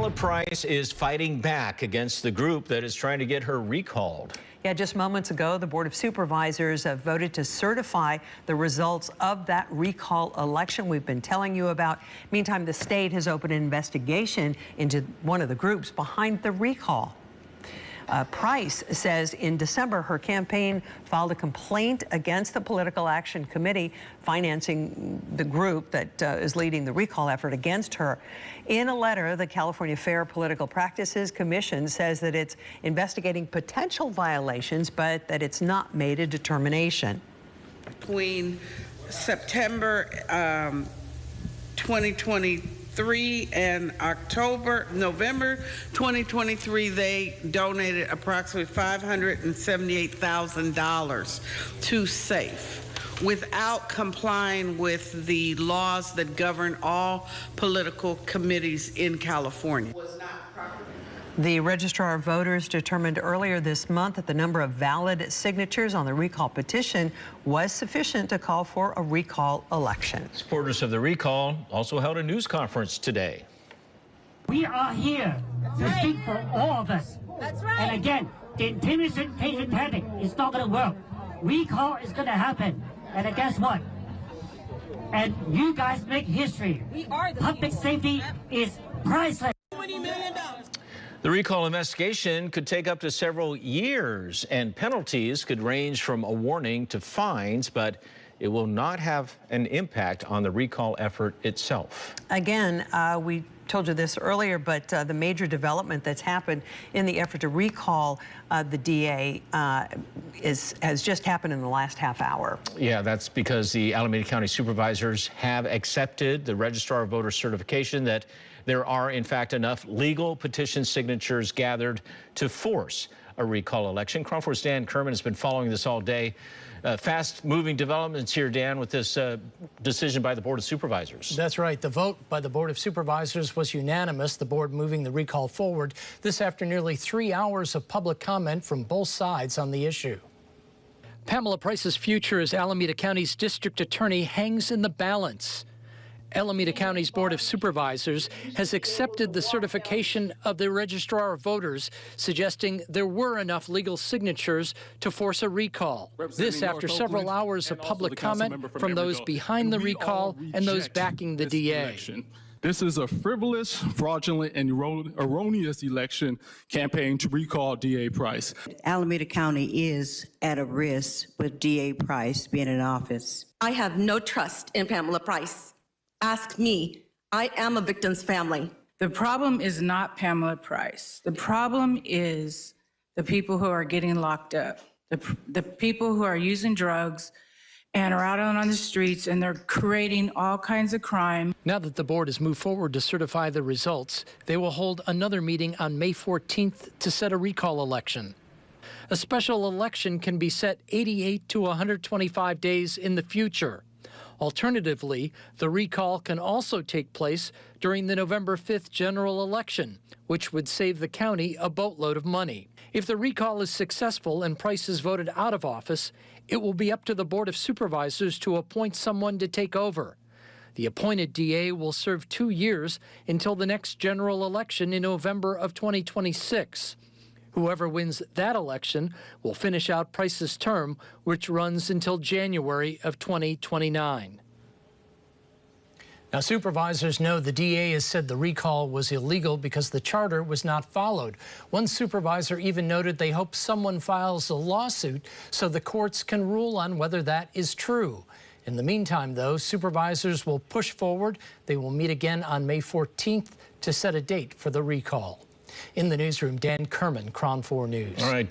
Pamela Price is fighting back against the group that is trying to get her recalled. Yeah, just moments ago, the Board of Supervisors voted to certify the results of that recall election we've been telling you about. Meantime, the state has opened an investigation into one of the groups behind the recall. Price says in December her campaign filed a complaint against the Political Action Committee financing the group that is leading the recall effort against her. In a letter, the California Fair Political Practices Commission says that it's investigating potential violations, but that it's not made a determination. Between September 2023 and November 2023, they donated approximately $578,000 to SAFE without complying with the laws that govern all political committees in California. The Registrar of Voters determined earlier this month that the number of valid signatures on the recall petition was sufficient to call for a recall election. Supporters of the recall also held a news conference today. We are here to speak for all of us. That's right. And again, the intimidation tactic is not going to work. Recall is going to happen. And guess what? And you guys make history. We are the public safety is priceless. $20 million. The recall investigation could take up to several years, and penalties could range from a warning to fines, but it will not have an impact on the recall effort itself. Again, we told you this earlier, but the major development that's happened in the effort to recall the DA has just happened in the last half hour. Yeah, that's because the Alameda County Supervisors have accepted the Registrar of Voters certification that there are, in fact, enough legal petition signatures gathered to force a recall election. KRON 4's Dan Kerman has been following this all day. Fast-moving developments here, Dan, with this decision by the Board of Supervisors. That's right. The vote by the Board of Supervisors was unanimous, the board moving the recall forward. This after nearly 3 hours of public comment from both sides on the issue. Pamela Price's future as Alameda County's district attorney hangs in the balance. Alameda County's Board of Supervisors has accepted the certification of the Registrar of Voters, suggesting there were enough legal signatures to force a recall. This after several hours of public comment from those behind the recall and those backing the DA. This is a frivolous, fraudulent, and erroneous election campaign to recall DA Price. Alameda County is at a risk with DA Price being in office. I have no trust in Pamela Price. Ask me. I am a victim's family. The problem is not Pamela Price. The problem is the people who are getting locked up, the people who are using drugs and are out on the streets, and they're creating all kinds of crime. Now that the board has moved forward to certify the results, they will hold another meeting on May 14th to set a recall election. A special election can be set 88 to 125 days in the future. Alternatively, the recall can also take place during the November 5th general election, which would save the county a boatload of money. If the recall is successful and Price is voted out of office, it will be up to the Board of Supervisors to appoint someone to take over. The appointed DA will serve 2 years until the next general election in November of 2026. Whoever wins that election will finish out Price's term, which runs until January of 2029. Now, supervisors know the DA has said the recall was illegal because the charter was not followed. One supervisor even noted they hope someone files a lawsuit so the courts can rule on whether that is true. In the meantime, though, supervisors will push forward. They will meet again on May 14th to set a date for the recall. In the newsroom, Dan Kerman, KRON 4 News. All right.